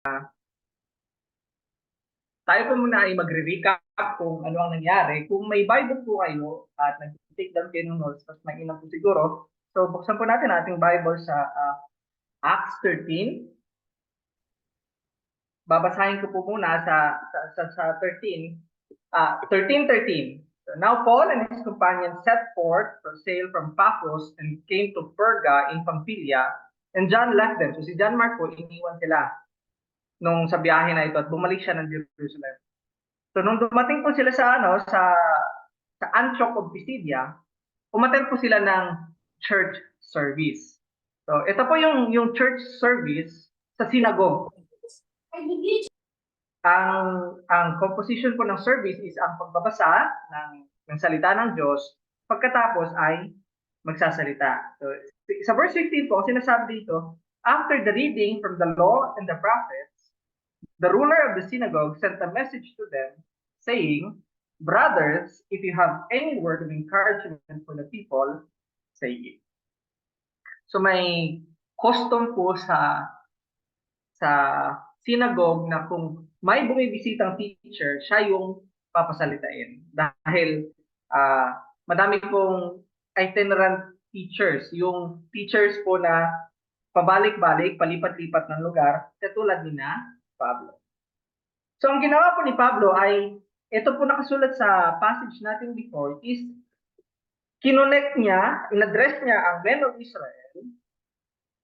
tayo po muna ay magre-recap kung ano ang nangyari. Kung may Bible po kayo at nag-take down kayo ng notes, mas mainam po siguro. So, buksan po natin ating Bible sa Acts 13. Babasahin ko po muna sa 13, 13:13. So, now Paul and his companions set forth to sail from Paphos and came to Perga in Pamphylia, and John left them. So si John Mark po, iniwan sila nung sa biyahe na ito at bumalik siya ng Jerusalem. So nung dumating po sila sa Antioch of Pisidia, umattend po sila ng church service. So ito po yung church service sa synagogue. Ang composition po ng service is ang pagbabasa ng salita ng Diyos, pagkatapos ay magsasalita. So sa verse 15 po, sinasabi dito, after the reading from the law and the prophets, the ruler of the synagogue sent a message to them, saying, brothers, if you have any word of encouragement for the people, say it. So may custom po sa synagogue na kung may bumibisitang teacher, siya yung papasalitain. Dahil madami pong itinerant teachers, yung teachers po na pabalik-balik, palipat-lipat ng lugar, katulad ni na Pablo. So ang ginawa po ni Pablo ay, ito po nakasulat sa passage natin before, is kinonect niya, in-address niya ang men of Israel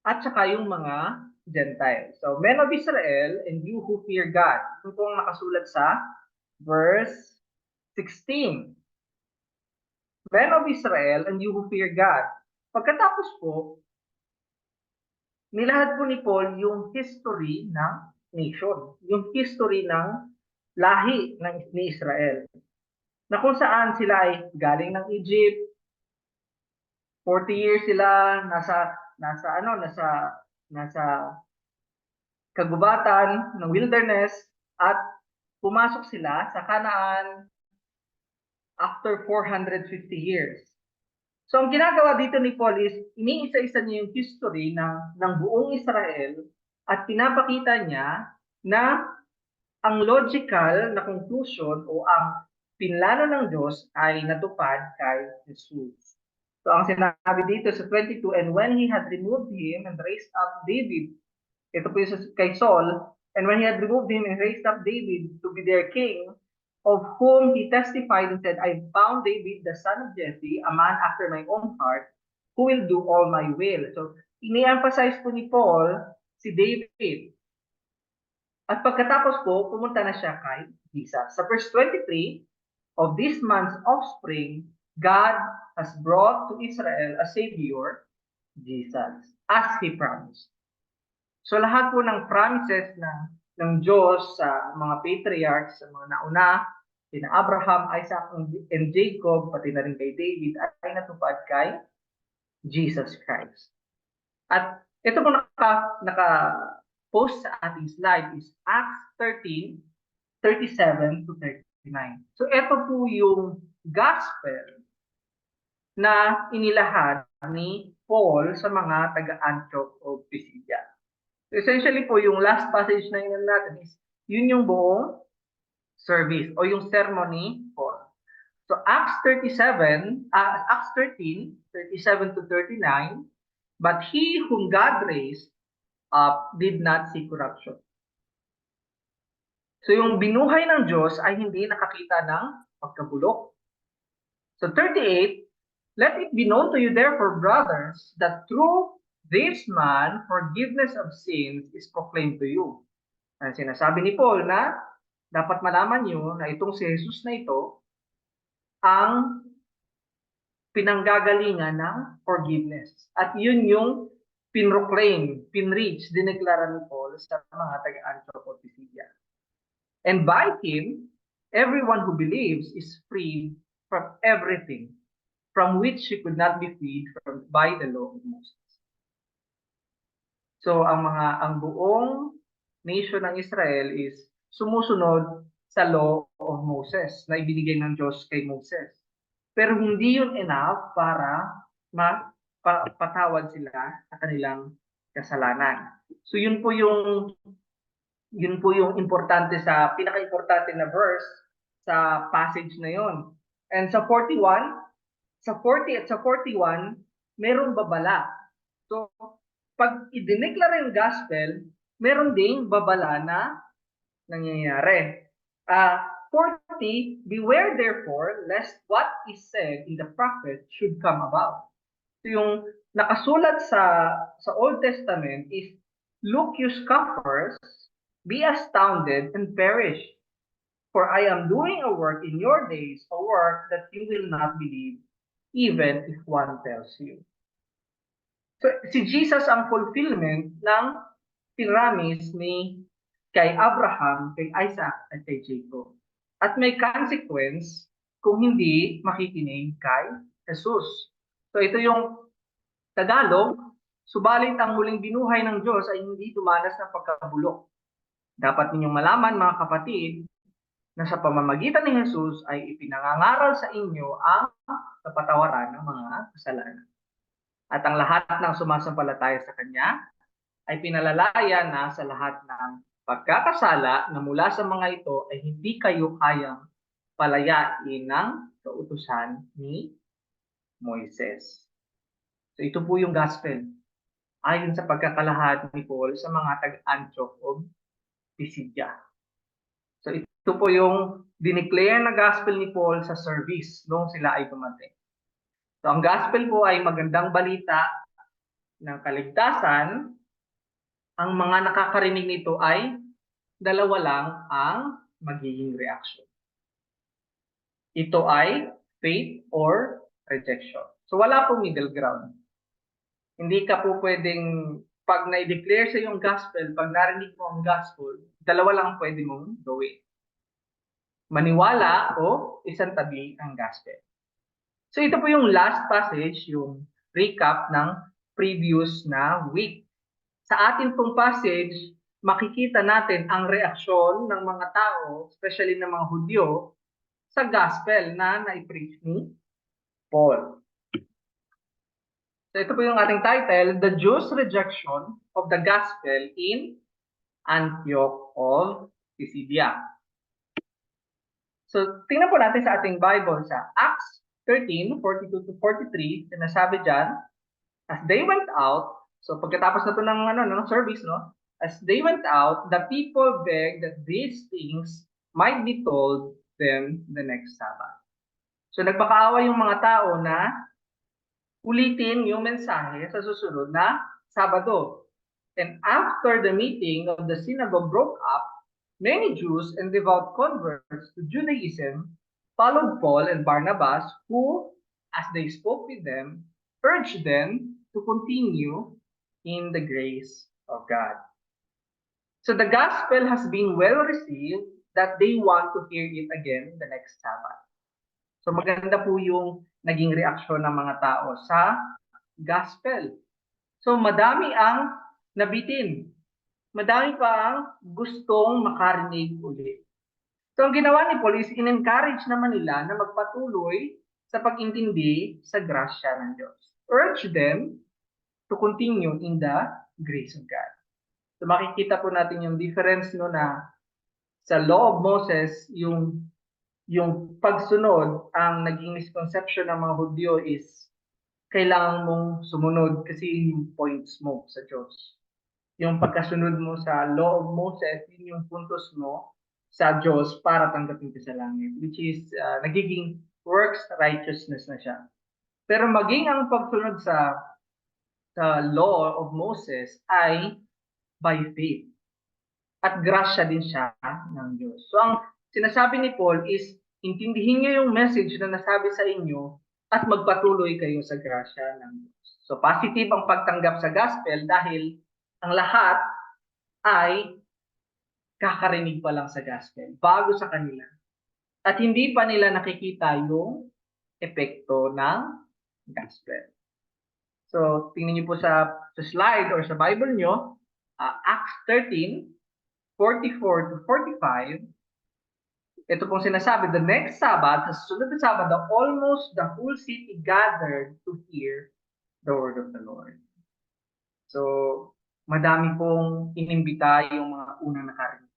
at saka yung mga Gentiles. So, men of Israel and you who fear God. Ito po ang nakasulat sa verse 16. Men of Israel and you who fear God. Pagkatapos po, nilahad po ni Paul yung history ng nation, yung history ng lahi ni Israel, na kung saan sila ay galing ng Egypt, 40 years sila nasa kagubatan ng wilderness at pumasok sila sa Canaan after 450 years. So ang ginagawa dito ni Paul is iniisa-isa niya yung history ng buong Israel at pinapakita niya na ang logical na conclusion o ang pinlano ng Diyos ay natupad kay Jesus. So ang sinabi dito sa 22, and when he had removed him and raised up David, ito po yung kay Saul, and when he had removed him and raised up David to be their king, of whom he testified and said, I found David the son of Jesse, a man after my own heart, who will do all my will. So, ini-emphasize po ni Paul si David. At pagkatapos po, pumunta na siya kay Jesus. Sa verse 23, of this man's offspring, God has brought to Israel a Savior, Jesus, as He promised. So lahat po ng promises ng Diyos sa mga patriarchs, sa mga nauna, sina Abraham, Isaac, and Jacob, pati na rin kay David, ay natupad kay Jesus Christ. At ito po naka-post sa ating slide is Acts 13, 37 to 39. So ito po yung gospel na inilahad ni Paul sa mga taga-Antioch of Pisidia. So essentially po, yung last passage na yun natin is, yun yung buong service o yung ceremony po. So Acts 13, 37 to 39, but he whom God raised up did not see corruption. So yung binuhay ng Diyos ay hindi nakakita ng pagkabulok. So 38, let it be known to you therefore, brothers, that through this man, forgiveness of sins is proclaimed to you. Ang sinasabi ni Paul na dapat malaman nyo na itong si Jesus na ito ang pinanggagalingan ng forgiveness. At yun yung pinroclaim, pinreach, dineklara ni Paul sa mga taga-Antioch of Pisidia. And by him, everyone who believes is freed from everything from which he could not be freed by the law of Moses. So ang buong nation ng Israel is sumusunod sa law of Moses na ibinigay ng Diyos kay Moses. Pero hindi yun enough para mapatawad sila sa kanilang kasalanan. So yun po yung Yun po yung importante pinaka-importante na verse sa passage na yon. And sa 41, sa 40 at sa 41, merong babala. So, pag i-declare yung gospel, meron ding babala na nangyayari. 40, beware therefore, lest what is said in the prophet should come about. So yung nakasulat sa Old Testament is, look you scoffers, be astounded and perish. For I am doing a work in your days, a work that you will not believe, even if one tells you. So, si Jesus ang fulfillment ng pinamis ni kay Abraham, kay Isaac, at kay Jacob. At may consequence kung hindi makikinig kay Jesus. So ito yung Tagalog, subalit ang muling binuhay ng Diyos ay hindi dumanas ng pagkabulok. Dapat ninyong malaman, mga kapatid, na sa pamamagitan ni Jesus ay ipinangangaral sa inyo ang kapatawaran ng mga kasalanan. At ang lahat ng sumasampalataya sa Kanya ay pinalalaya na sa lahat ng pagkakasala na mula sa mga ito ay hindi kayo kayang palayain ng kautusan ni Moises. So ito po yung gospel. Ayon sa pagkakalahad ni Paul sa mga taga-Antioch o Pisidia. So ito po yung dineclare na gospel ni Paul sa service noong sila ay dumating. So ang gospel po ay magandang balita ng kaligtasan. Ang mga nakakarinig nito ay dalawa lang ang magiging reaction. Ito ay faith or rejection. So wala pong middle ground. Hindi ka po pwedeng, pag na-declare sa yung gospel, pag narinig mo ang gospel, dalawa lang pwede mong gawin. Maniwala o isang tabi ang gospel. So ito po yung last passage, yung recap ng previous na week. Sa atin pong passage, makikita natin ang reaksyon ng mga tao, especially ng mga Hudyo, sa gospel na nai-preach ni Paul. So ito po yung ating title, The Jews' Rejection of the Gospel in Antioch of Pisidia. So tingnan po natin sa ating Bible sa Acts 13:42-43, sinasabi dyan, as they went out, so pagkatapos na ito ng service, no? As they went out, the people begged that these things might be told them the next Sabbath. So nagpakaawa yung mga tao na ulitin yung mensahe sa susunod na Sabado. And after the meeting of the synagogue broke up, many Jews and devout converts to Judaism followed Paul and Barnabas, who, as they spoke with them, urged them to continue in the grace of God. So the gospel has been well received that they want to hear it again the next Sabbath. So maganda po yung naging reaksyon ng mga tao sa gospel. So madami ang nabitin. Madami pa ang gustong makarinig ulit. So ang ginawa ni Paul is in-encourage naman nila na magpatuloy sa pag-intindi sa grasya ng Diyos. Urge them to continue in the grace of God. So makikita po natin yung difference no na sa law of Moses, yung pagsunod, ang naging misconception ng mga Hudyo is kailangan mong sumunod kasi yung points mo sa Diyos. Yung pagkasunod mo sa law of Moses, yun yung puntos mo sa Diyos para tanggapin ka sa langit, which is nagiging works righteousness na siya. Pero maging ang pagsunod sa law of Moses ay by faith. At grasya din siya ng Diyos. So ang sinasabi ni Paul is, intindihin niyo yung message na nasabi sa inyo at magpatuloy kayo sa grasya ng Diyos. So positive ang pagtanggap sa gospel dahil ang lahat ay kakarinig pa lang sa gospel, bago sa kanila. At hindi pa nila nakikita yung epekto ng gospel. So tingnan niyo po sa slide or sa Bible niyo, Acts 13:44-45, ito pong sinasabi, the next Sabbath, sa susunod na Sabado, almost the whole city gathered to hear the word of the Lord. So, madami pong inimbita yung mga unang nakarinig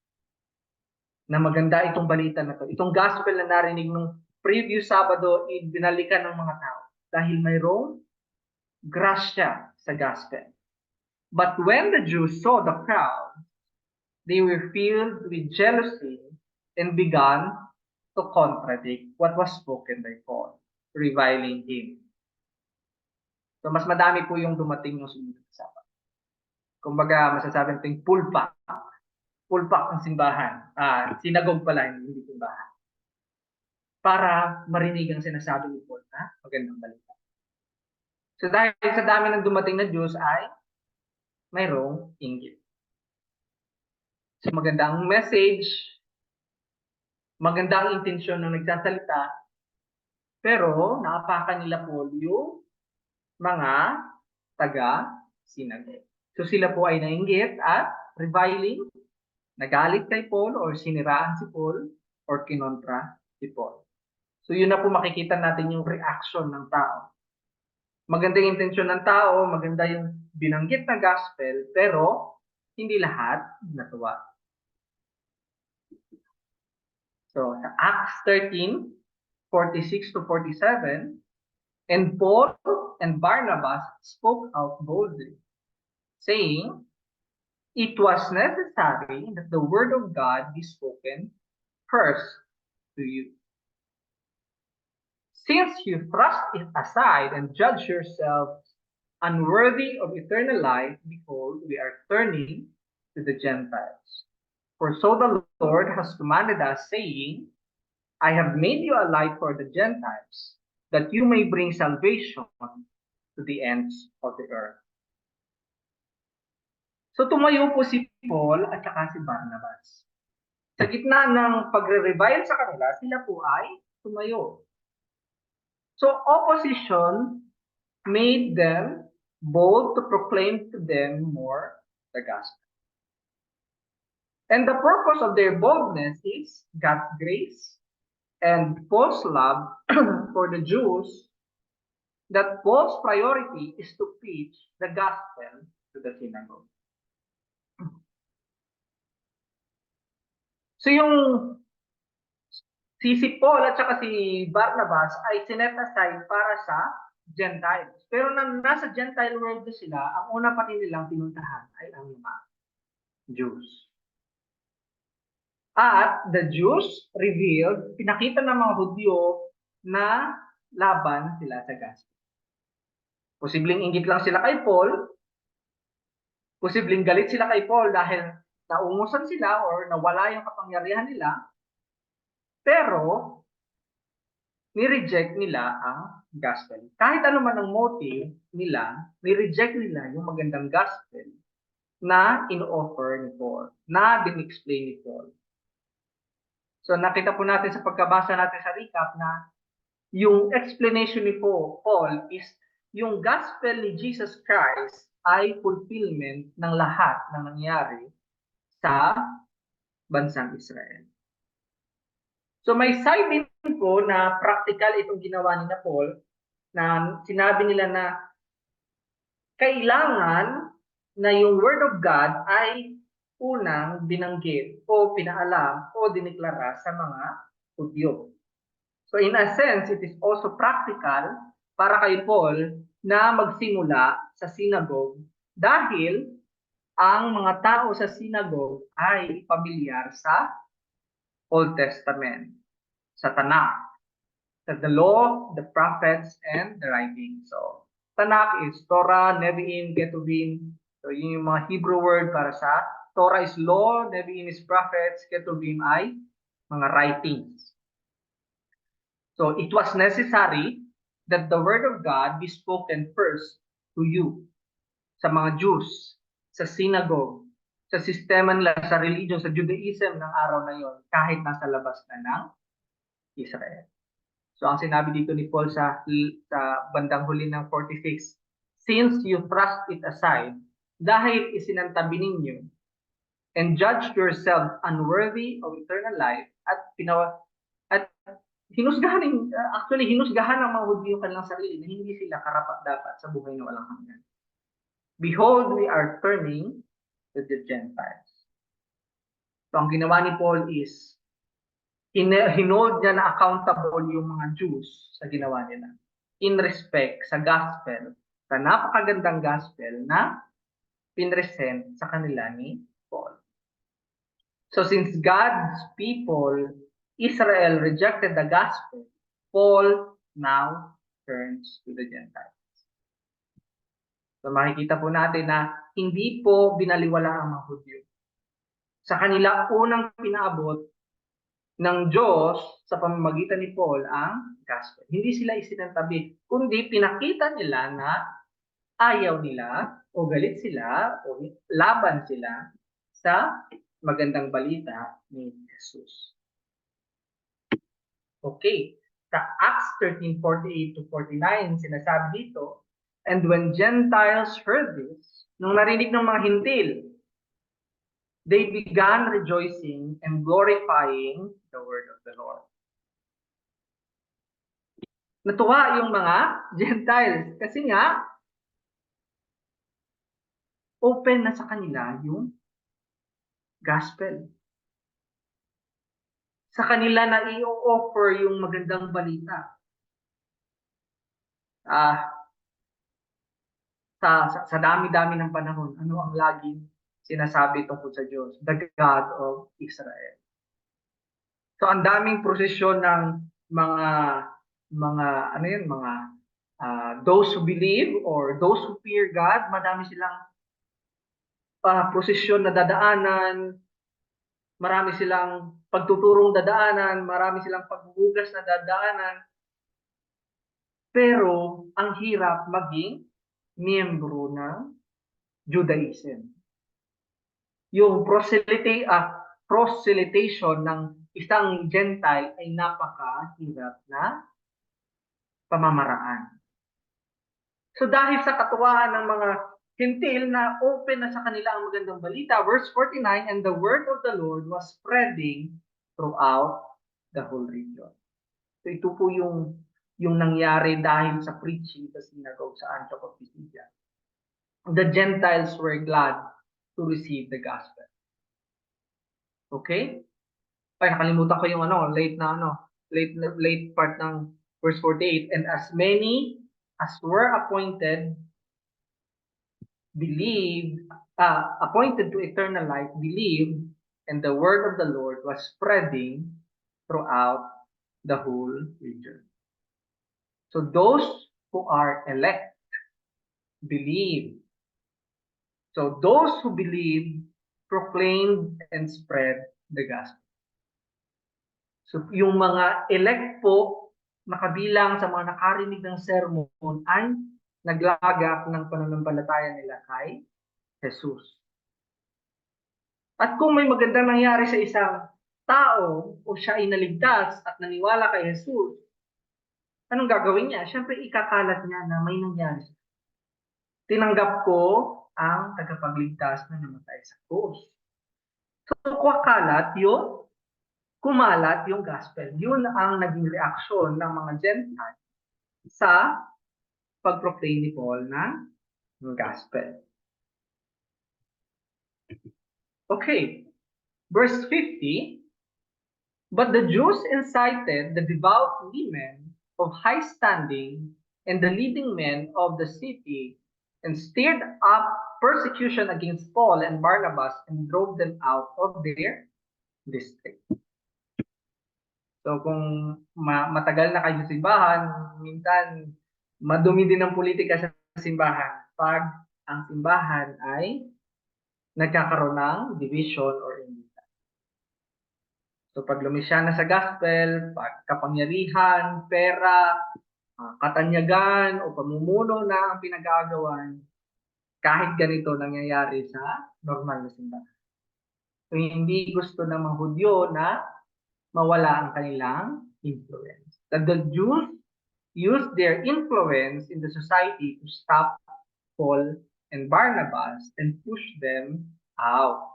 na maganda itong balita na to. Itong gospel na narinig nung previous Sabado, binalikan ng mga tao dahil mayroong grasya sa gospel. But when the Jews saw the crowd, they were filled with jealousy and began to contradict what was spoken by Paul, reviling him. So mas madami po yung dumating ng sumunod sa Sabado. Kumbaga, masasabi natin pulpak. Pulpak ang simbahan. Sinagog pala, hindi simbahan. Para marinig ang sinasabi ni Paul na magandang balita. So dahil sa dami ng dumating na Diyos ay mayroong inggit. So magandang message, magandang intensyon ng nagsasalita, pero naapakan nila Paul yung mga taga-sinagog. So sila po ay nainggit at reviling, nagalit kay Paul or siniraan si Paul or kinontra si Paul. So yun na po makikita natin yung reaction ng tao. Maganda yung intensyon ng tao, maganda yung binanggit na gospel, pero hindi lahat natuwa. So, sa Acts 13, 46 to 47, and Paul and Barnabas spoke out boldly, saying, it was necessary that the word of God be spoken first to you. Since you thrust it aside and judge yourselves unworthy of eternal life, behold, we are turning to the Gentiles. For so the Lord has commanded us, saying, I have made you a light for the Gentiles, that you may bring salvation to the ends of the earth. So tumayo po si Paul at saka si Barnabas. Sa gitna ng pagre-revile sa kanila, sila po ay tumayo. So opposition made them bold to proclaim to them more the gospel. And the purpose of their boldness is God's grace and Paul's love for the Jews, that Paul's priority is to preach the gospel to the synagogue. So yung si Paul at saka si Barnabas ay sinet aside para sa Gentiles. Pero nasa Gentile world na sila, ang una pati nilang pinuntahan ay ang mga Jews. At the Jews revealed, pinakita ng mga Hudyo na laban sila sa gospel. Posibleng inggit lang sila kay Paul, posibleng galit sila kay Paul dahil naungusan sila or nawala yung kapangyarihan nila, pero ni-reject nila ang gospel. Kahit ano man ang motive nila, ni-reject nila yung magandang gospel na in-offer ni Paul, na din-explain ni Paul. So nakita po natin sa pagkabasa natin sa recap na yung explanation ni Paul is yung gospel ni Jesus Christ ay fulfillment ng lahat ng nangyari sa bansang Israel. So may side din po na practical itong ginawa ni Paul na sinabi nila na kailangan na yung word of God ay unang binanggit o pinaalam o diniklara sa mga Hudyo. So in a sense, it is also practical para kay Paul na magsimula sa synagogue dahil ang mga tao sa synagogue ay pamilyar sa Old Testament, sa Tanakh, sa the law, the prophets, and the writings. So Tanakh is Torah, Nevi'im, Ketuvim. So yun yung mga Hebrew word para sa Torah is law, Nevi'im is prophets, Ketuvim ay mga writings. So it was necessary that the word of God be spoken first to you, sa mga Jews, sa synagogue, sa sistema nila, sa religion, sa Judaism ng araw na yon, kahit nasa labas na ng Israel. So ang sinabi dito ni Paul sa bandang huli ng 46, since you thrust it aside, dahil isinantabi ninyo, and judge yourselves unworthy of eternal life, at hinusgahan ng mga Hudyo kanilang sarili na hindi sila karapat-dapat sa buhay na walang hanggan. Behold, we are turning to the Gentiles. So ang ginawa ni Paul is, hinold niya na accountable yung mga Jews sa ginawa nila in respect sa gospel, sa napakagandang gospel na pinresent sa kanila ni Paul. So since God's people, Israel, rejected the gospel, Paul now turns to the Gentiles. So makikita po natin na hindi po binaliwala ang mga Hudyo. Sa kanila unang pinaabot ng Diyos sa pamamagitan ni Paul ang gospel. Hindi sila isinantabi, kundi pinakita nila na ayaw nila o galit sila o laban sila sa magandang balita ni Jesus. Okay, sa Acts 13:48 to 49, sinasabi dito, and when Gentiles heard this, nung narinig ng mga Hintil, they began rejoicing and glorifying the word of the Lord. Natuwa yung mga Gentiles kasi nga open na sa kanila yung gospel. Sa kanila na i-offer yung magandang balita. Sa dami-dami ng panahon, ano ang laging sinasabi tungkol sa Diyos? The God of Israel. So ang daming prosesyon ng mga those who believe or those who fear God, madami silang prosesyon na dadaanan, marami silang pagtuturong dadaanan, marami silang paghuhugas na dadaanan. Pero ang hirap maging miyembro ng Judaism. Yung proselytation ng isang Gentile ay napakahirap na pamamaraan. So dahil sa katuwaan ng mga Hintil na open na sa kanila ang magandang balita, verse 49, and the word of the Lord was spreading throughout the whole region. So ito po yung nangyari dahil sa preaching sa synagogue sa Antioch of Pisidia. The Gentiles were glad to receive the gospel. Okay? Ay, nakalimutan ko yung late part ng verse 48. And as many as were appointed to eternal life, believed, and the word of the Lord was spreading throughout the whole region. So those who are elect believe. So those who believe proclaimed and spread the gospel. So yung mga elect po nakabilang sa mga nakarinig ng sermon ay naglagak ng pananampalataya nila kay Jesus. At kung may magandang nangyari sa isang tao o siya ay naligtas at naniwala kay Jesus, anong gagawin niya? Siyempre ikakalat niya na may nangyari. Tinanggap ko ang tagapagligtas na namatay sa krus. So kumalat yung gospel. Yun ang naging reaksyon ng mga Gentiles sa pag-proclaim ni Paul ng gospel. Okay, verse 50, but the Jews incited the devout women of high standing and the leading men of the city and stirred up persecution against Paul and Barnabas and drove them out of their district. So kung matagal na kayo sa simbahan, minsan madumi din ang politika sa simbahan pag ang simbahan ay nagkakaroon ng division or individual. So pag lumisya na sa gospel, pag kapangyarihan, pera, katanyagan o pamumuno na ang pinag-aagawan, kahit ganito nangyayari sa normal na simbahan. So hindi gusto ng mga Hudyo na mawala ang kanilang influence. That the Jews used their influence in the society to stop Paul and Barnabas and push them out.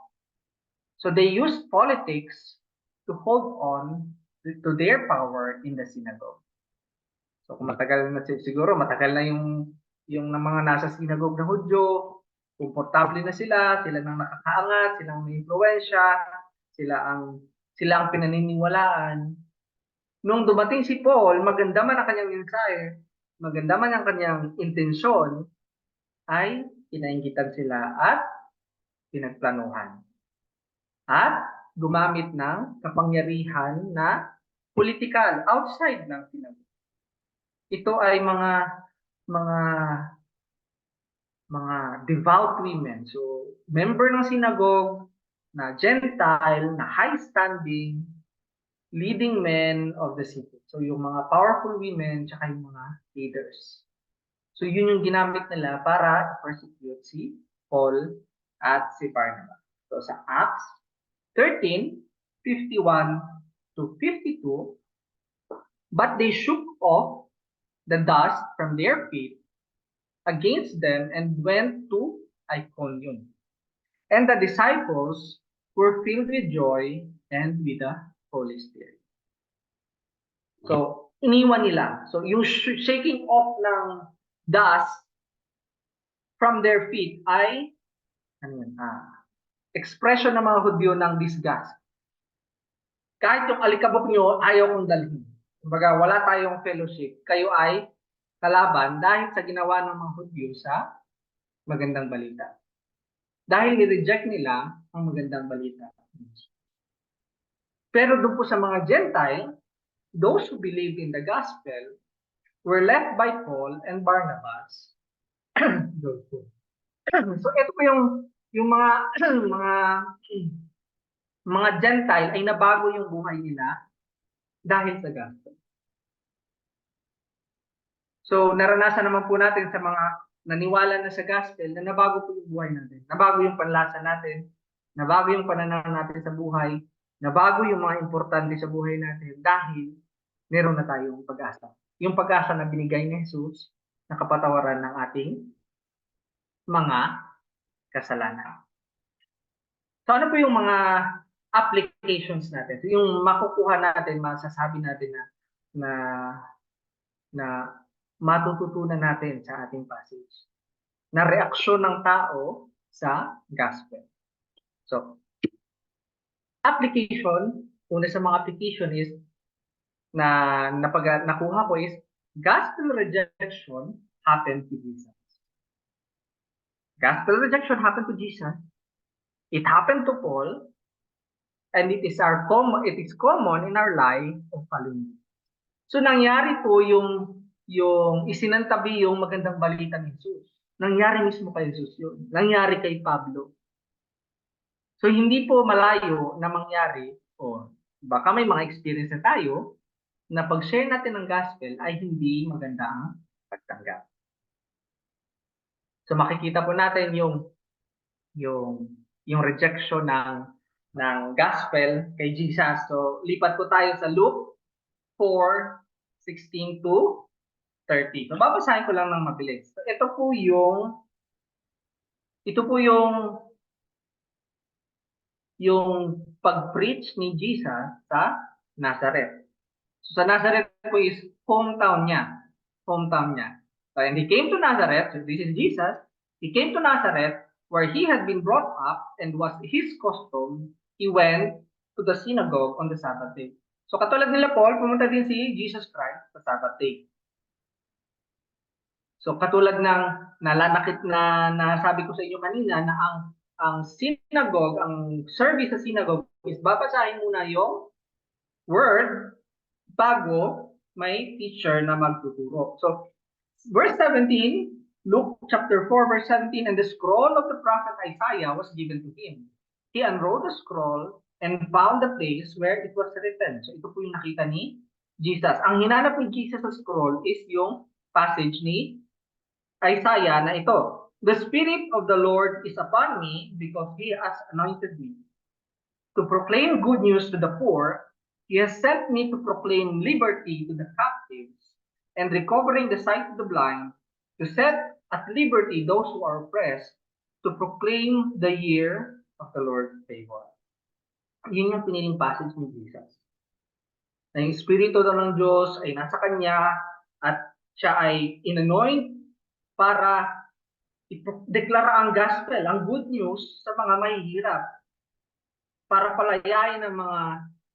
So they used politics to hold on to their power in the synagogue. So kung matagal na yung mga nasa synagogue na Hudyo, komportable na sila nang nakakaangat, silang may impluwensya, sila ang pinaniniwalaan. Nung dumating si Paul, maganda man ang kanyang mensahe, maganda man ang kanyang intensyon, ay pinainggitan sila at pinagplanuhan. At gumamit ng kapangyarihan na political outside ng sinagogue. Ito ay mga devout women. So, member ng sinagogue, na Gentile, na high standing, leading men of the city. So, yung mga powerful women, tsaka yung mga leaders. So, yun yung ginamit nila para persecute si Paul at si Barnabas. So, sa Acts 13:51 to 52, but they shook off the dust from their feet against them and went to Iconium. And the disciples were filled with joy and with the Holy Spirit. So, iniwan nila. So, yung shaking off ng dust from their feet ay expression ng mga Hudyo ng disgust. Kahit yung alikabok nyo, ayaw kong dalhin. Kumbaga, wala tayong fellowship. Kayo ay kalaban dahil sa ginawa ng mga Hudyo sa magandang balita. Dahil ni-reject nila ang magandang balita. Pero doon po sa mga Gentile, those who believed in the gospel were led by Paul and Barnabas. So ito po yung mga Gentile ay nabago yung buhay nila dahil sa gospel. So naranasan naman po natin sa mga naniwala na sa gospel na nabago po yung buhay natin. Nabago yung panlasa natin, nabago yung pananaw natin sa buhay, nabago yung mga importante sa buhay natin dahil meron na tayong pag-asa. Yung pag-asa na binigay ni Jesus na kapatawaran ng ating mga kasalanan. So ano po yung mga applications natin? So, yung makukuha natin, masasabi natin na matututunan natin sa ating passage. Na reaksyon ng tao sa gospel. So, application, una sa mga application is nakuha ko is gospel rejection happened to Jesus. Gospel rejection happened to Jesus. It happened to Paul, and it is common in our life of following. So nangyari po yung isinantabi yung magandang balita ni Jesus. Nangyari mismo kay Jesus yun. Nangyari kay Pablo. So hindi po malayo na mangyari, o baka may mga experience na tayo na pag-share natin ng gospel ay hindi maganda ang pagtanggap. So makikita po natin yung rejection ng gospel kay Jesus. So lipat po tayo sa Luke 4:16 to 30. So babasahin ko lang ng mabilis. So ito po yung pag-preach ni Jesus sa Nazareth. So sa Nazareth po is hometown niya. So, and he came to Nazareth, so this is Jesus. He came to Nazareth where he had been brought up, and was his custom, he went to the synagogue on the Sabbath day. So katulad nila Paul, pumunta din si Jesus Christ sa Sabbath day. So katulad ng nalalakit na nasabi ko sa inyo kanina na ang synagogue, ang service sa synagogue is babasahin muna yung word bago may teacher na magtuturo. So verse 17, Luke chapter 4 verse 17, and the scroll of the prophet Isaiah was given to him. He unrolled the scroll and found the place where it was written. So ito po yung nakita ni Jesus. Ang hinanap ni Jesus sa scroll is yung passage ni Isaiah na ito. The Spirit of the Lord is upon me because He has anointed me to proclaim good news to the poor. He has sent me to proclaim liberty to the captives and recovering the sight of the blind, to set at liberty those who are oppressed, to proclaim the year of the Lord's favor. Yun yung piniling passage ni Jesus. Na yung Espiritu ng Diyos ay nasa Kanya at siya ay inanoint para deklara ang gospel, ang good news sa mga mahihirap para palayain ang mga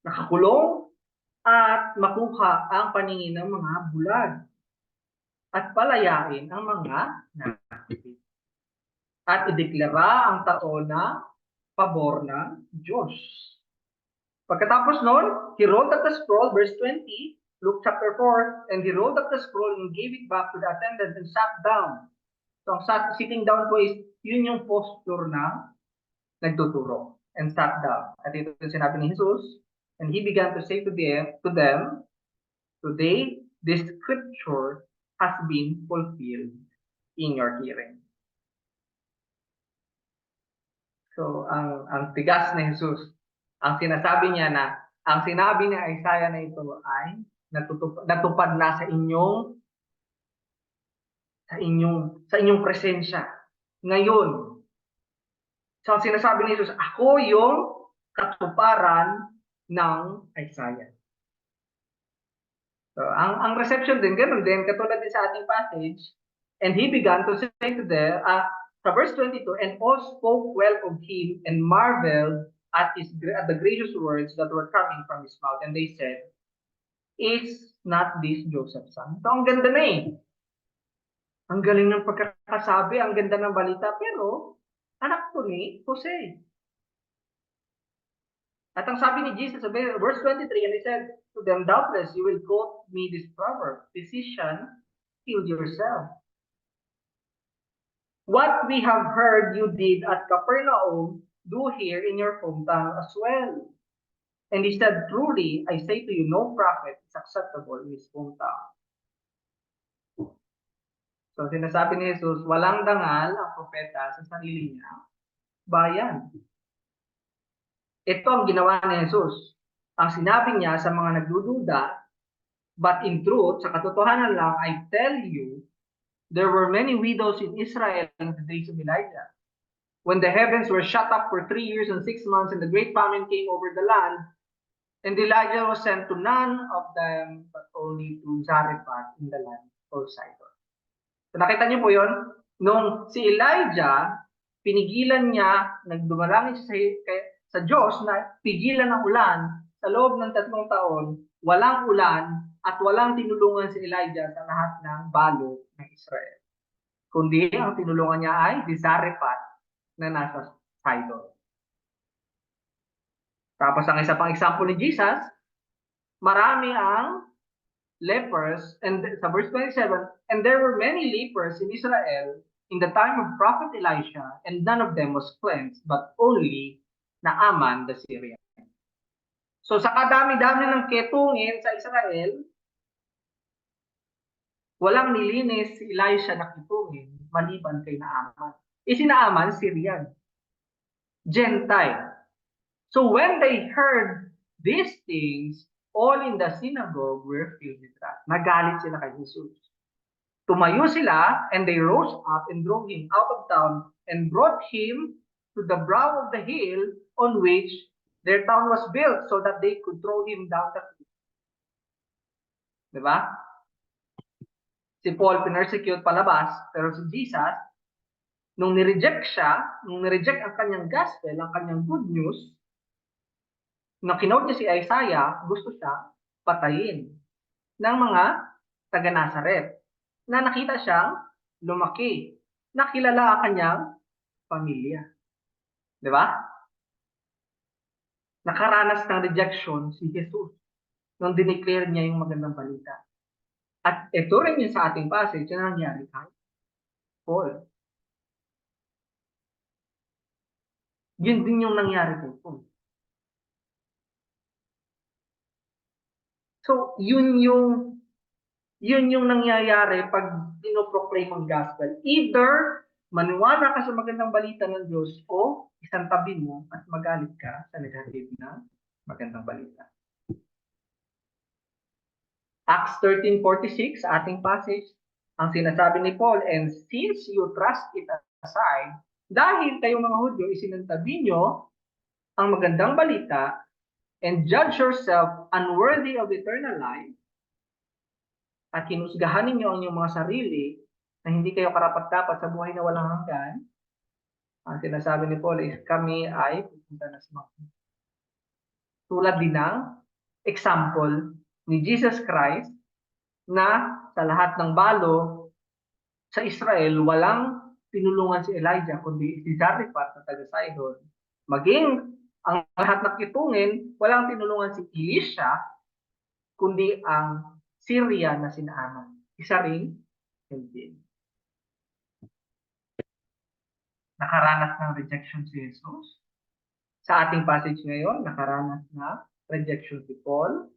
nakakulong at makuha ang paningin ng mga bulag at palayain ang mga nakakapit. At ideklara ang taon na pabor ng Diyos. Pagkatapos noon, he rolled up the scroll, verse 20, Luke chapter 4, and he rolled up the scroll and gave it back to the attendant and sat down. So ang sitting down po is, yun yung posture na nagtuturo, and sat down. At ito yung sinabi ni Jesus, and he began to say to them, today, this scripture has been fulfilled in your hearing. So, ang tigas ni Jesus, ang sinasabi niya na, ang sinabi ni Isaiah na ito ay natupad na sa inyong presensya. Ngayon, so ang sinasabi ni Jesus, ako yung katuparan ng Isaiah. So, ang reception din, ganun din, katulad din sa ating passage, and he began to say to them, sa verse 22, and all spoke well of him and marveled at the gracious words that were coming from his mouth. And they said, is not this Joseph's son? So, ang ganda na eh. Ang galing ng pagkakasabi, ang ganda ng balita, pero anak to ni Jose. At ang sabi ni Jesus, verse 23, and he said to them, doubtless you will quote me this proverb, physician, heal yourself. What we have heard you did at Capernaum, do here in your hometown as well. And he said, truly, I say to you, no prophet is acceptable in his hometown. So sinasabi ni Jesus, walang dangal ang propeta sa sarili niya, bayan. Ito ang ginawa ni Jesus. Ang sinabi niya sa mga nagdududa, but in truth, sa katotohanan lang, I tell you, there were many widows in Israel in the days of Elijah, when the heavens were shut up for 3 years and 6 months, and the great famine came over the land, and Elijah was sent to none of them, but only to Zarephath in the land of Sidon. So nakita niyo po yun? Nung si Elijah, pinigilan niya, nagdumalangin siya sa Diyos na pigilan ang ulan sa loob ng 3 taon, walang ulan at walang tinulungan si Elijah sa lahat ng balo ng Israel. Kundi ang tinulungan niya ay si Zarephath na nasa Sidon. Tapos ang isa pang example ni Jesus, marami ang lepers, and sa verse 27, and there were many lepers in Israel in the time of Prophet Elisha, and none of them was cleansed, but only Naaman the Syrian. So sa kadami-dami ng ketungin sa Israel, walang nilinis si Elisha na ketungin maliban kay Naaman. Si Naaman, Syrian. Gentile. So when they heard these things, all in the synagogue were filled with wrath. Nagalit sila kay Jesus. Tumayo sila, and they rose up and drove him out of town and brought him to the brow of the hill on which their town was built, so that they could throw him down the cliff. Diba? Si Paul pinersecute palabas, pero si Jesus, nung nireject ang kanyang gospel, ang kanyang good news, nung kinote niya si Isaiah, gusto siya patayin ng mga taga-Nazaret na nakita siyang lumaki, nakilala ang kanyang pamilya. Di ba? Nakaranas ng rejection si Jesus nung dineclare niya yung magandang balita. At ito rin yung sa ating passage na nangyari kay Paul. Yun din yung nangyari kay Paul. So, yun yung nangyayari pag dinoproclaim ang gospel. Either maniwala ka sa magandang balita ng Diyos o isang tabi mo at magalit ka sa negative na magandang balita. Acts 13:46, sa ating passage, ang sinasabi ni Paul, and since you thrust it aside, dahil kayong mga Hudyo, isinantabi nyo ang magandang balita and judge yourself unworthy of eternal life, at hinusgahan ninyo ang inyong mga sarili na hindi kayo karapat-dapat sa buhay na walang hanggan, ang sinasabi ni Paul is kami ay pupunta na sa mga tulad din ng example ni Jesus Christ na sa lahat ng balo sa Israel, walang tinulungan si Elijah, kundi si Zarephath na taga Sidon. Maging ang lahat ng kitungin, walang tinulungan si Elisha, kundi ang Syria na si Naaman. Isa rin, hindi. Nakaranas ng rejection si Jesus. Sa ating passage ngayon, nakaranas na rejection si Paul.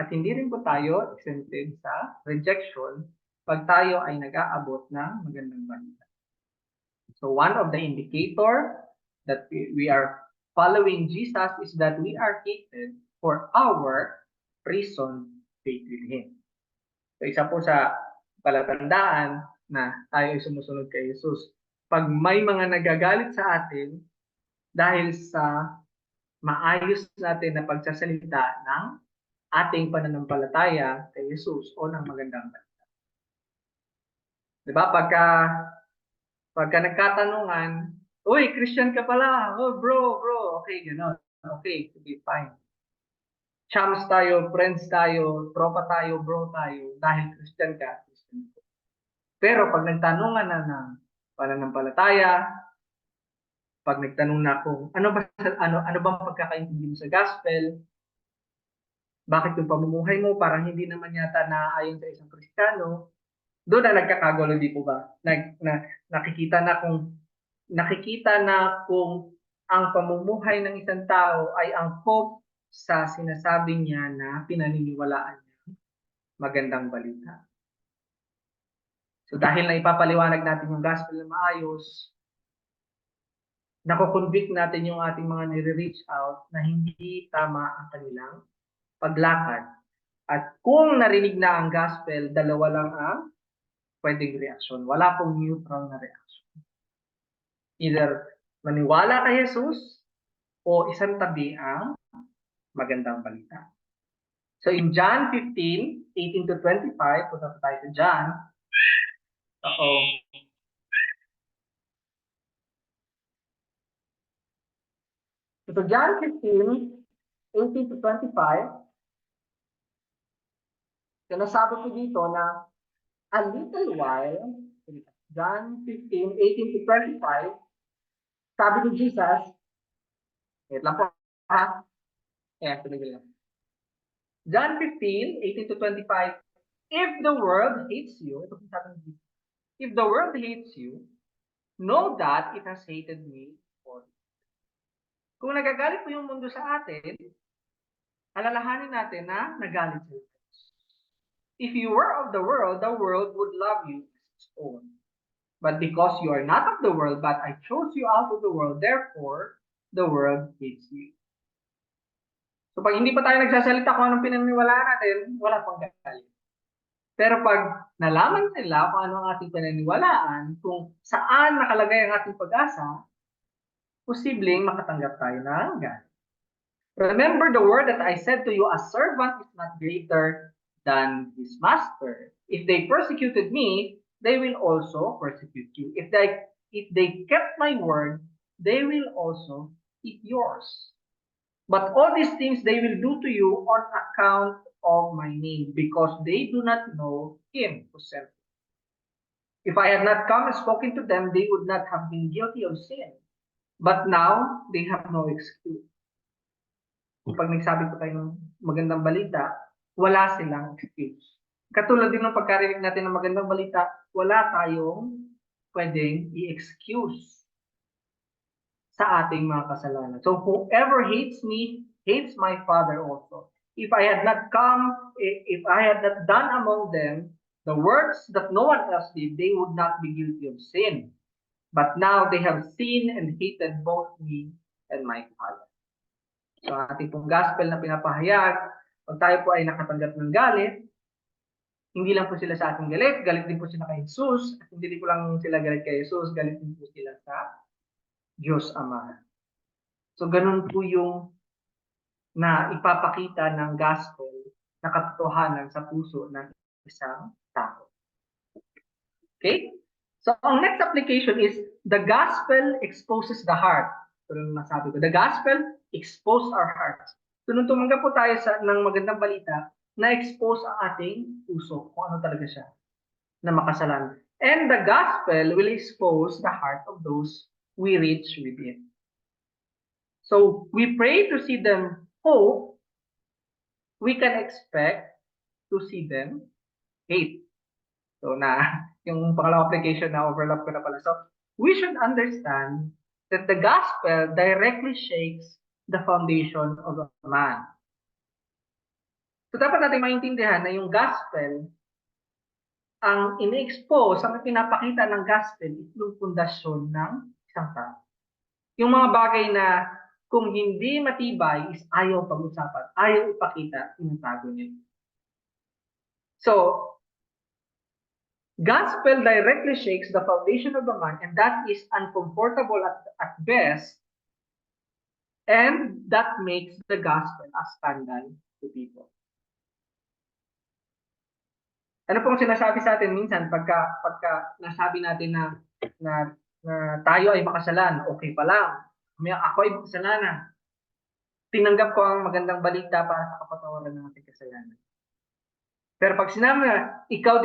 At hindi rin po tayo exempted sa rejection pag tayo ay nag-aabot ng magandang balita. So one of the indicator that we are following Jesus is that we are hated for our reason faith with Him. So isa po sa palatandaan na tayo ay sumusunod kay Jesus. Pag may mga nagagalit sa atin dahil sa maayos natin na pagsasalita ng ating pananampalataya kay Jesus o ng magandang balita. Diba? Pagka nagkatanungan, uy, Christian ka pala. Oh, bro. Okay, gano'n. Okay, sige, fine. Chums tayo, friends tayo, tropa tayo, bro tayo, dahil Christian ka, Christian ko. Pero pag nagtanungan na ng pananampalataya, pag nagtanong na kung ano bang pagkakaintindi mo sa gospel, bakit yung pamumuhay mo parang hindi naman yata naaayon sa isang Kristiyano, doon na nagkakagulo, di po ba? Nakikita na kung ang pamumuhay ng isang tao ay angkop sa sinasabi niya na pinaniniwalaan niya magandang balita. So dahil na ipapaliwanag natin yung gospel na maayos, nakukonvict natin yung ating mga nire-reach out na hindi tama ang kanilang paglakad. At kung narinig na ang gospel, dalawa lang ang pwedeng reaksyon. Wala pong neutral na reaksyon. Either maniwala kay Jesus o isang tabi ang magandang balita. So in John 15, 18 to 25, punta po tayo sa John. So John 15, 18 to 25, sinasabi ko dito na a little while, John 15, 18 to 25, sabi ni Jesus, wait lang po ha, pinigil lang. John 15, 18 to 25, if the world hates you, ito po sabi ni Jesus, if the world hates you, know that it has hated me before. Kung nagagalit po yung mundo sa atin, alalahanin natin na nagalit sa Diyos. If you were of the world would love you as its own. But because you are not of the world, but I chose you out of the world, therefore, the world hates you. So pag hindi pa tayo nagsasalita kung anong pinaniniwalaan natin, wala pang galit. Pero pag nalaman nila kung ano ang ating pinaniniwalaan, kung saan nakalagay ang ating pag-asa, posibleng makatanggap tayo ng galit. Remember the word that I said to you, a servant is not greater than his master. If they persecuted me, they will also persecute you. If they kept my word, they will also keep yours. But all these things they will do to you on account of my name, because they do not know him who sent me. If I had not come and spoken to them, they would not have been guilty of sin. But now, they have no excuse. Pag nagsabi ko tayo ng magandang balita, wala silang excuse. Katulad din ng pagkarinig natin ng magandang balita, wala tayong pwedeng i-excuse sa ating mga kasalanan. So whoever hates me, hates my Father also. If I had not done among them the works that no one else did, they would not be guilty of sin. But now they have seen and hated both me and my Father. So ating pong gospel na pinapahayag, pag tayo po ay nakatanggap ng galit, hindi lang po sila sa ating galit din po sila kay Jesus, at hindi po lang sila galit kay Jesus, galit din po sila sa Diyos Ama. So ganun po yung na ipapakita ng gospel na katotohanan sa puso ng isang tao. Okay? So, ang next application is the gospel exposes the heart. So, nung nasabi ko, the gospel exposed our hearts. So, nung tumanggap po tayo ng magandang balita, na-expose ang ating puso kung ano talaga siya na makasalanan. And the gospel will expose the heart of those we reach with it. So, we pray to see them hope. We can expect to see them hate. So, yung pangalawang application na overlap ko na pala. So, we should understand that the gospel directly shakes the foundation of a man. So, dapat natin maintindihan na yung gospel, ang ini-expose, ang pinapakita ng gospel, is yung pundasyon ng isang tao. Yung mga bagay na kung hindi matibay is ayaw pag-usapan, ayaw ipakita, inatago niya. So, gospel directly shakes the foundation of a man, and that is uncomfortable at best, and that makes the gospel a scandal to people. Ano pong sinasabi sa atin minsan pagka nasabi natin na tayo ay makasalan, okay pa lang. Ako ay makasalanan. Tinanggap ko ang magandang balita para sa kapatawaran ng ating kasalanan. Pero pag sinabi na, ikaw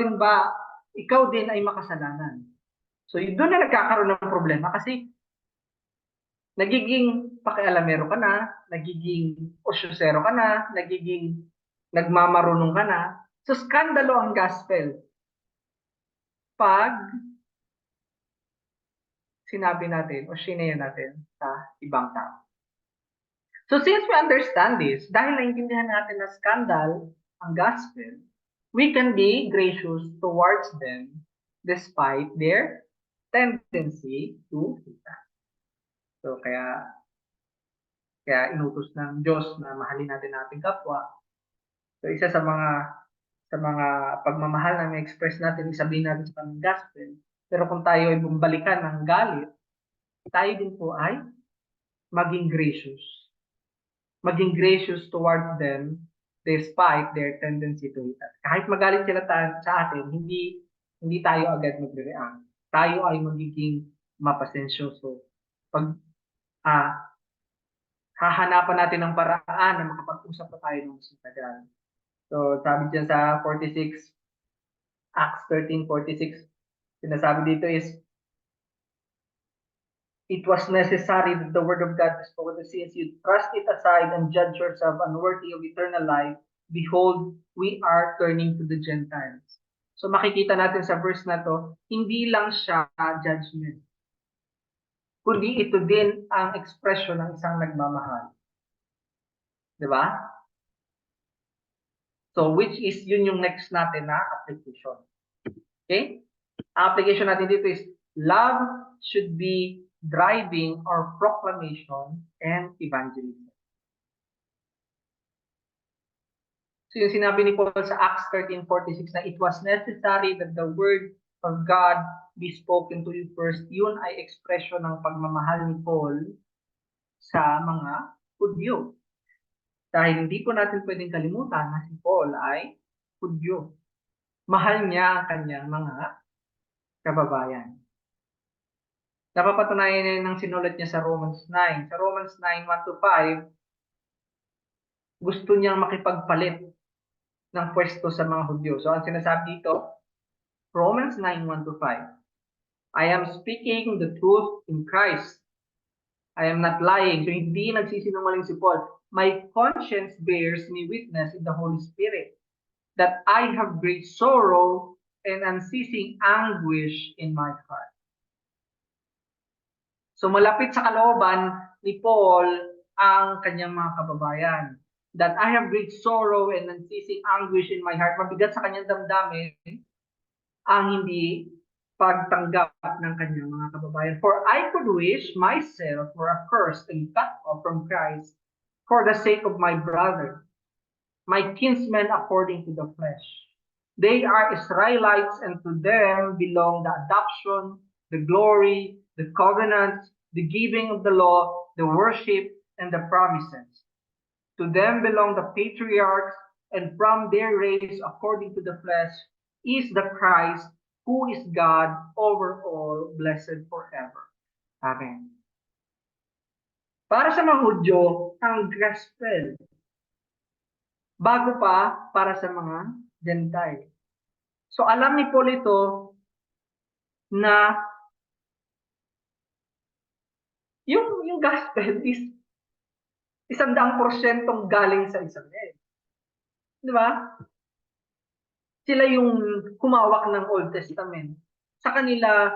din ay makasalanan. So, doon na nagkakaroon ng problema kasi nagiging pakialamero ka na, nagiging osyosero ka na, nagiging nagmamarunong ka na. So, skandalo ang gospel pag sinabi natin o shinare natin sa ibang tao. So, since we understand this, dahil naintindihan natin na skandal ang gospel, we can be gracious towards them despite their tendency to hate us. So, kaya inutos ng Diyos na mahalin natin ating kapwa. So, isa sa mga pagmamahal na ma-express natin, isabihin natin sa kanyang gospel. Pero kung tayo ay bumbalikan ng galit, tayo din po ay maging gracious. Maging gracious towards them despite their tendency to hate us. Kahit magalit sila sa atin, hindi tayo agad magre-react. Tayo ay magiging mapasensyoso. Pag hahanapan natin ng paraan na makapag-usap pa tayo ng mas matagal. So, sabi dyan sa 46, Acts 13:46, sinasabi dito is, it was necessary that the word of God was spoken, since you thrust it aside and judge yourself unworthy of eternal life, behold, we are turning to the Gentiles. So makikita natin sa verse na to, hindi lang siya judgment, kundi ito din ang expression ng isang nagmamahal. Diba? So which is yun yung next natin na application. Okay? Application natin dito is, love should be driving our proclamation and evangelism. So yung sinabi ni Paul sa Acts 13:46 na it was necessary that the word of God be spoken to you first, yun ay ekspresyon ng pagmamahal ni Paul sa mga Hudyo. Dahil hindi po natin pwedeng kalimutan na si Paul ay Hudyo. Mahal niya ang kanyang mga kababayan. Napapatunayan niya ng sinulat niya sa Romans 9. Sa Romans 9:1-5, gusto niyang makipagpalit ng pwesto sa mga Hudyo. So, ang sinasabi dito, Romans 9:1-5, I am speaking the truth in Christ. I am not lying. So, hindi nagsisinungaling si Paul. My conscience bears me witness in the Holy Spirit that I have great sorrow and unceasing anguish in my heart. So malapit sa kalooban ni Paul ang kanyang mga kababayan. That I have great sorrow and unceasing anguish in my heart. Mabigat sa kanyang damdamin ang hindi pagtanggap ng kanyang mga kababayan. For I could wish myself were accursed and cut off from Christ for the sake of my brother, my kinsmen according to the flesh. They are Israelites, and to them belong the adoption, the glory, the covenants, the giving of the law, the worship, and the promises. To them belong the patriarchs, and from their race, according to the flesh, is the Christ, who is God over all, blessed forever. Amen. Para sa mga Hudyo, ang gospel. Bago pa para sa mga Gentile. So alam ni Paul ito na yung gospel is 100% galing sa Israel. Di ba? Sila yung humawak ng Old Testament. Sa kanila,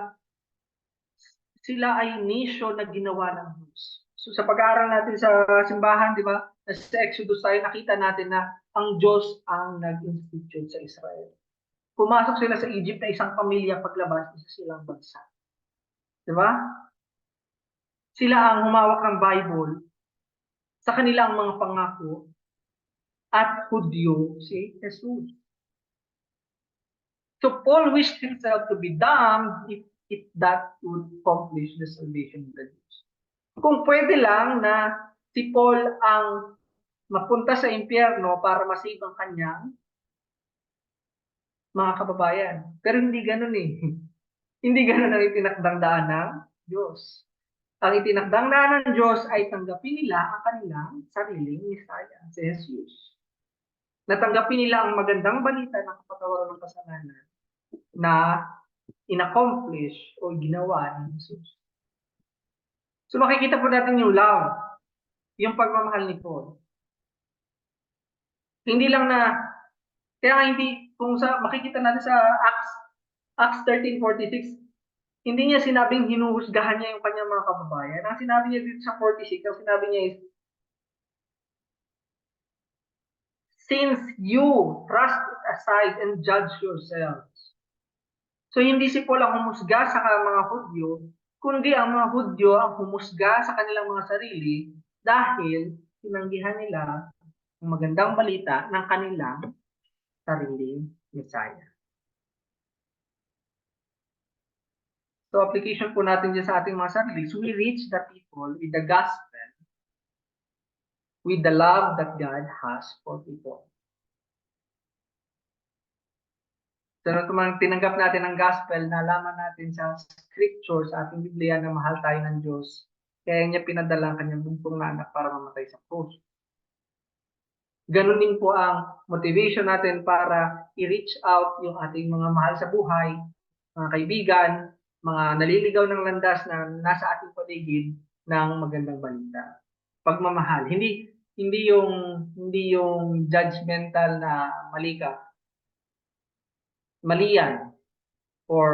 sila ay nation na ginawa ng Diyos. So sa pag-aaral natin sa simbahan, di ba? Sa Exodus tayo, nakita natin na ang Diyos ang nag-institute sa Israel. Pumasok sila sa Egypt na isang pamilya, paglabas, isa silang bansa. Di ba? Sila ang humawak ng Bible sa kanilang mga pangako at Hudyo si Jesus. So Paul wished himself to be damned if that would accomplish the salvation of the Jews. Kung pwede lang na si Paul ang mapunta sa impyerno para masave ang kanyang mga kababayan. Pero hindi ganun eh. Hindi ganun ang itinakdang daan ng Diyos. Ang itinakdang daan ng Diyos ay tanggapin nila ang kanilang sariling Messiah, si Jesus. Natanggapin nila ang magandang balita ng kapatawaran ng kasalanan na in-accomplish o ginawa ni Jesus. So makikita po natin yung love, yung pagmamahal ni Paul. Hindi lang na, kaya nga hindi, kung sa makikita natin sa Acts 13:46, hindi niya sinabing hinuhusgahan niya yung kanyang mga kababayan. Ang sinabi niya dito sa 46, ang sinabi niya is, since you thrust it aside and judge yourselves. So hindi si Paul ang humusga sa mga Hudyo, kundi ang mga Hudyo ang humusga sa kanilang mga sarili dahil tinanggihan nila ang magandang balita ng kanilang sariling Messiah. So application po natin dyan sa ating mga sarili. So we reach the people with the gospel, with the love that God has for people. So nung tinanggap natin ang gospel, nalaman natin sa scripture, sa ating Biblia na mahal tayo ng Diyos. Kaya niya pinadala ang kanyang buntong na anak para mamatay sa krus. Ganun din po ang motivation natin para i-reach out yung ating mga mahal sa buhay, mga kaibigan, mga naliligaw ng landas na nasa ating paligid ng magandang balita. Pagmamahal. Hindi yung judgmental na mali ka. Mali yan. Or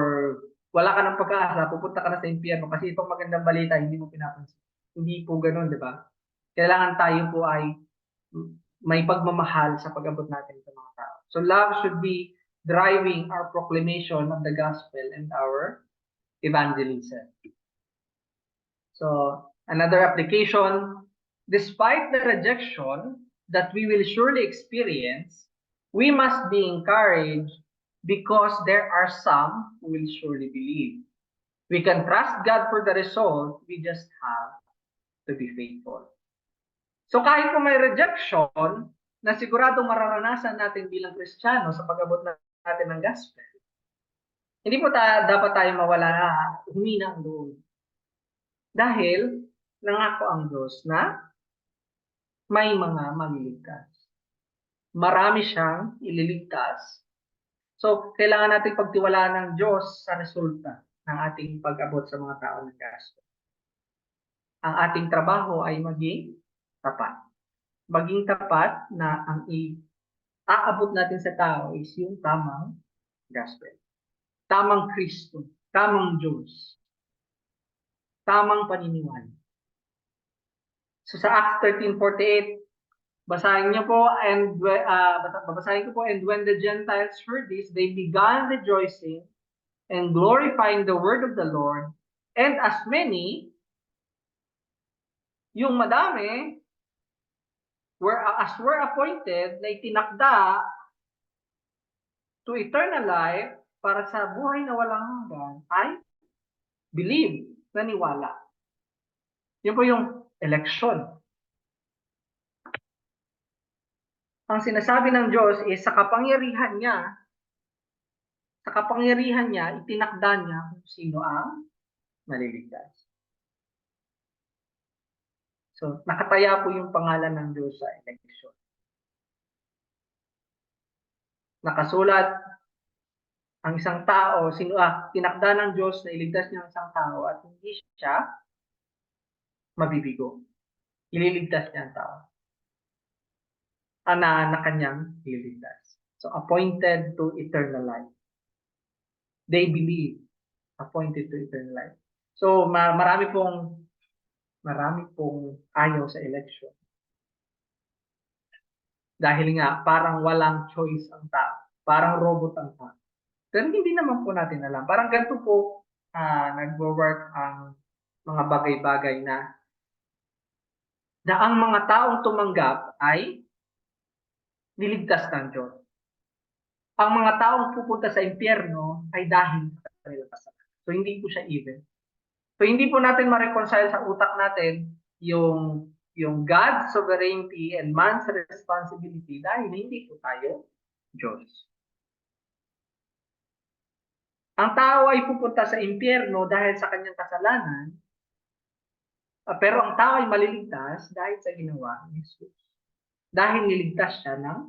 wala ka ng pag-asa, pupunta ka na sa impyerno kasi itong magandang balita hindi mo pinapansin. Hindi po ganoon, di ba? Kailangan tayo po ay may pagmamahal sa pag-abot natin sa mga tao. So love should be driving our proclamation of the gospel and our evangelism. So another application, despite the rejection that we will surely experience, we must be encouraged because there are some who will surely believe. We can trust God for the result, we just have to be faithful. So kahit po may rejection na sigurado mararanasan natin bilang Kristiyano sa pag-abot natin ng gospel, hindi po dapat tayo mawala na humina ang loob. Dahil nangako ang Diyos na may mga maliligtas. Marami siyang ililigtas. So, kailangan natin pagtiwalaan ng Diyos sa resulta ng ating pag-abot sa mga tao ng gospel. Ang ating trabaho ay maging tapat. Maging tapat na ang aabot natin sa tao is yung tamang gospel. Tamang Kristo. Tamang Diyos. Tamang paniniwala. So sa Acts 13:48, basahin niyo po and babasahin ko po, and when the Gentiles heard this, they began rejoicing and glorifying the word of the Lord, and as many, yung madami, as were appointed, na itinakda to eternal life para sa buhay na walang hanggan, ay believe, naniwala. Yun po yung election. Ang sinasabi ng Diyos is sa kapangyarihan niya, sa kapangyarihan niya, itinakda niya kung sino ang maliligtas. So, nakataya po yung pangalan ng Diyos sa election. Nakasulat ang isang tao, tinakda ng Diyos na iligtas niya ang isang tao at hindi siya mabibigo. Ililigtas niya ang tao. Na kanyang ililigtas. So, appointed to eternal life. They believe, appointed to eternal life. So, marami pong ayaw sa election. Dahil nga, parang walang choice ang tao. Parang robot ang tao. Pero hindi naman po natin alam. Parang ganito po nagwo-work ang mga bagay-bagay na ang mga taong tumanggap ay niligtas ng Diyos. Ang mga taong pupunta sa impyerno ay dahil sa kanilang kasalanan. So, hindi po siya even. So, hindi po natin ma-reconcile sa utak natin yung God's sovereignty and man's responsibility dahil hindi po tayo Diyos. Ang tao ay pupunta sa impyerno dahil sa kanyang kasalanan, pero ang tao ay maliligtas dahil sa ginawa ni Jesus. Dahil niligtas siya ng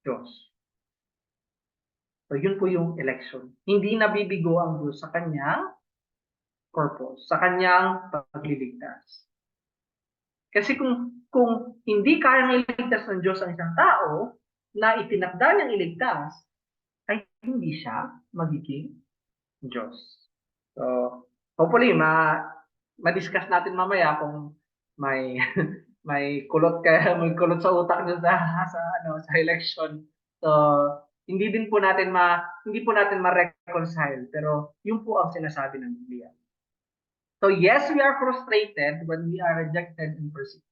Diyos. So, yun po yung election. Hindi nabibigo ang Diyos sa kanyang purpose, sa kanyang pagliligtas. Kasi kung hindi kayang iligtas ng Diyos ang isang tao na itinakda niyang iligtas, ay hindi siya magiging Diyos. So, hopefully, ma-discuss natin mamaya kung may may kulot sa utak niyo sa election. So, hindi po natin ma-reconcile, pero yun po ang sinasabi ng Biblia. So, yes, we are frustrated when we are rejected and persecuted.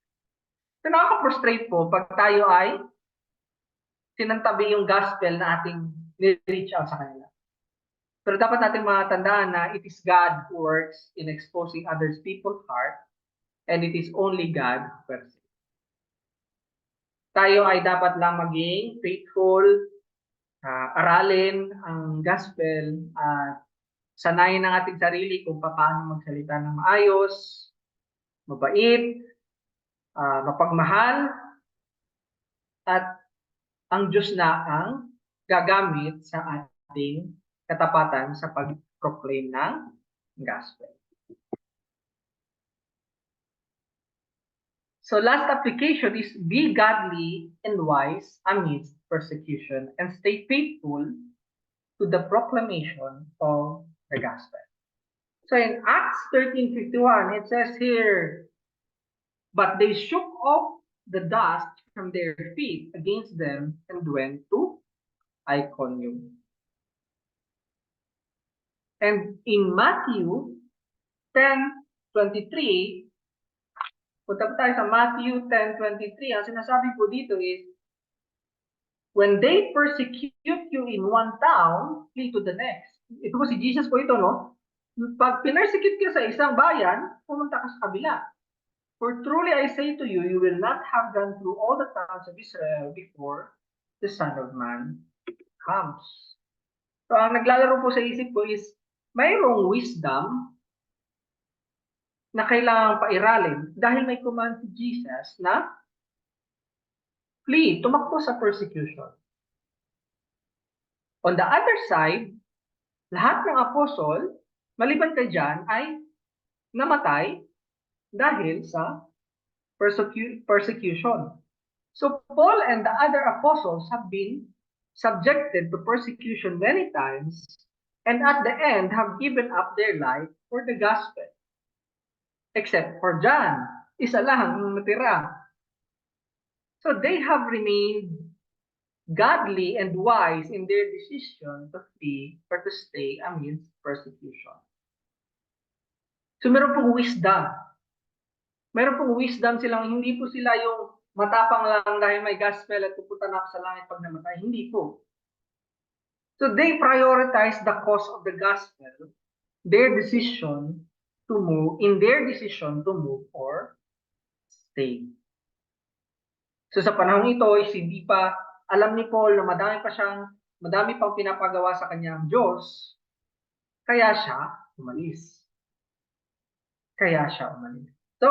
So, nakaka-frustrate po pag tayo ay sinantabi yung gospel na ating ni-reach out sa kanila. Pero dapat natin matandaan na it is God who works in exposing others people's heart, and it is only God who perceives. Tayo ay dapat lang maging faithful, aralin ang gospel, at sanayin ng ating sarili kung paano magsalita ng maayos, mabait, mapagmahal, at ang Diyos na ang gagamit sa ating katapatan sa pag-proclaim ng gospel. So last application is be godly and wise amidst persecution and stay faithful to the proclamation of the gospel. So in Acts 13:51, it says here, but they shook off the dust from their feet against them and went to Iconium. And in Matthew 10:23, punta po tayo sa Matthew 10:23, ang sinasabi po dito is, when they persecute you in one town, flee to the next. Ito po si Jesus po ito, no? Pag pinersecute ka sa isang bayan, pumunta ka sa kabila. For truly I say to you, you will not have gone through all the towns of Israel before the Son of Man comes. So ang naglalaro po sa isip ko is, mayroong wisdom na kailangang pairalin dahil may command si Jesus na flee, tumakbo sa persecution. On the other side, lahat ng apostol, maliban kay John, ay namatay dahil sa persecution. So Paul and the other apostles have been subjected to persecution many times, and at the end have given up their life for the gospel. Except for John, isa lang ang natira. So they have remained godly and wise in their decision to flee or to stay amidst persecution. So meron pong wisdom. Meron pong wisdom silang, hindi po sila yung matapang lang dahil may gospel at pupunta na ako sa langit pag namatay. Hindi po. So they prioritize the cause of the gospel, their decision to move or stay. So sa panahon ito is hindi pa alam ni Paul na madami pa siyang madami pang pinapagawa sa kanya ang Diyos, kaya siya umalis. So,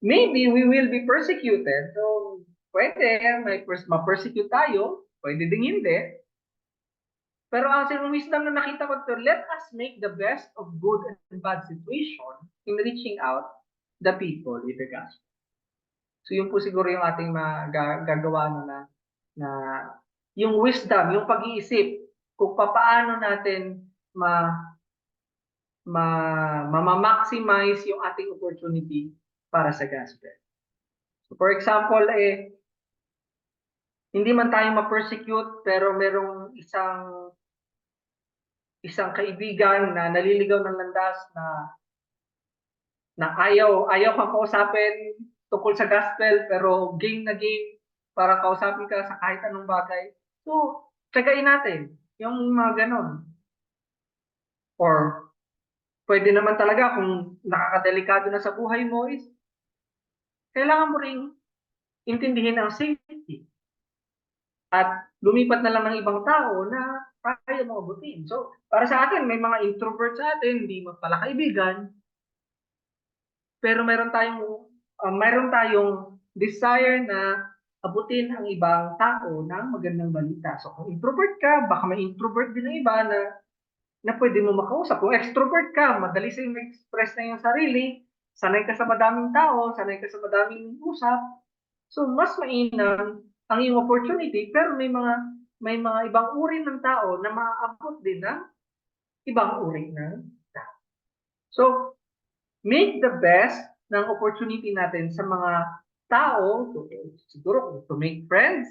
maybe we will be persecuted. So, pwede, ma-persecute tayo, pwede ding hindi. Pero ang wisdom na nakita ko to, let us make the best of good and bad situation in reaching out the people with the gospel. So yun po siguro yung ating gagawa na yung wisdom, yung pag-iisip kung paano natin ma-maximize yung ating opportunity para sa gospel. So for example, hindi man tayo ma-persecute pero merong isang kaibigan na naliligaw ng landas na ayaw kang kausapin tungkol sa gospel pero game na game para kausapin ka sa kahit anong bagay. So, tsagain natin yung mga ganon. Or pwede naman talaga kung nakakadelikado na sa buhay mo is kailangan mo ring intindihin ang safety. At lumipat na lang ng ibang tao na kaya mo abutin. So, para sa atin, may mga introvert sa atin, hindi mo pala kaibigan, pero meron tayong desire na abutin ang ibang tao ng magandang balita. So kung introvert ka, baka may introvert din ng iba na pwede mo makausap. Kung extrovert ka, madali sa'yo mag-express na yung sarili, sanay ka sa madaming tao, sanay ka sa madaming usap. So mas mainam ang iyong opportunity, pero may mga ibang uri ng tao na maaabot din ng ibang uri ng tao. So make the best ng opportunity natin sa mga tao, siguro to make friends,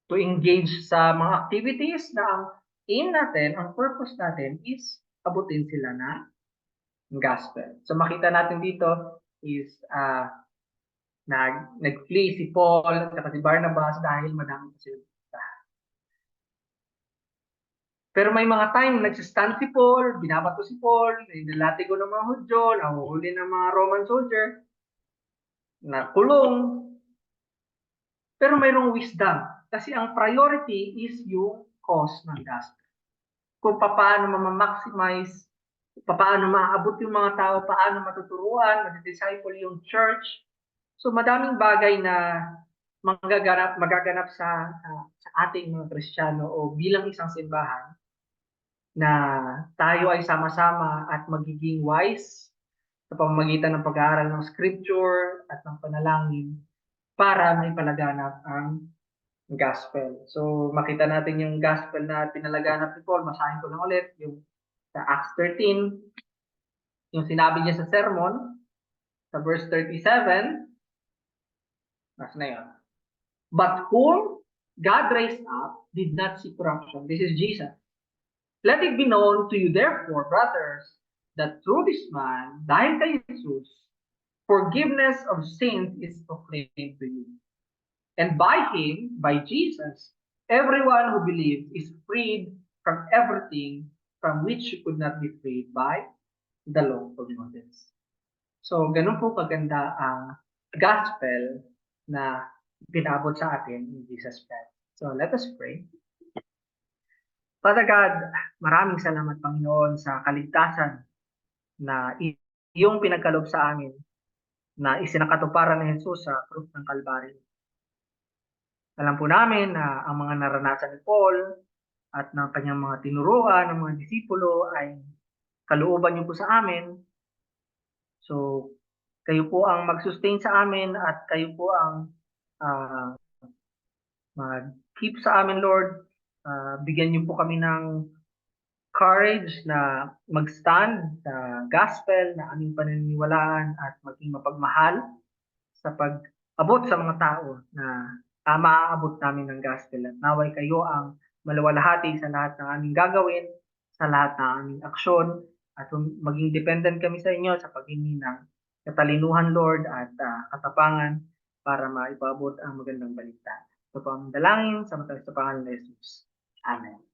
to engage sa mga activities na ang aim natin, ang purpose natin is abutin sila na gospel. So makita natin dito is nag-flee si Paul at si Barnabas dahil madami sila. Pero may mga time nagsistand si Paul, binabato si Paul, nilatigo ng mga Hudyo, nahuhuli ng mga Roman soldier, nakulong. Pero mayroong wisdom. Kasi ang priority is yung cause ng gospel. Kung paano ma-maximize, paano maaabot yung mga tao, paano matuturuan, ma-disciple yung church. So madaming bagay na magaganap sa ating mga Kristiyano o bilang isang simbahan na tayo ay sama-sama at magiging wise sa pamamagitan ng pag-aaral ng scripture at ng panalangin para maipalaganap ang gospel. So makita natin yung gospel na pinalaganap ni Paul, masahin ko lang ulit, yung sa Acts 13, yung sinabi niya sa sermon, sa verse 37, mas na yun. But whom God raised up did not see corruption. This is Jesus. Let it be known to you therefore, brothers, that through this man, dahil kay Jesus, forgiveness of sins is proclaimed to you. And by him, by Jesus, everyone who believes is freed from everything from which you could not be freed by the law of Moses. So, ganun po kaganda ang gospel na pinabot sa atin in Jesus Christ. So, let us pray. Father God, maraming salamat, Panginoon, sa kaligtasan na iyong pinagkaloob sa amin na isinakatuparan ni Jesus sa krus ng Kalbaryo. Alam po namin na ang mga naranasan ni Paul at ng kanyang mga tinuruan ng mga disipulo ay kalooban niyo po sa amin. So, kayo po ang mag-sustain sa amin at kayo po ang mag-keep sa amin, Lord. Bigyan niyo po kami ng courage na mag-stand sa gospel na aming paniniwalaan at maging mapagmahal sa pag-abot sa mga tao na maaabot namin ng gospel. At naway kayo ang maluwalhati sa lahat ng aming gagawin, sa lahat ng aming aksyon, at maging dependent kami sa inyo sa paghingi ng katalinuhan, Lord, at katapangan para maipaabot ang magandang balita. Ito po ang dalangin sa matalas sa pangalan ni Jesus. Amen.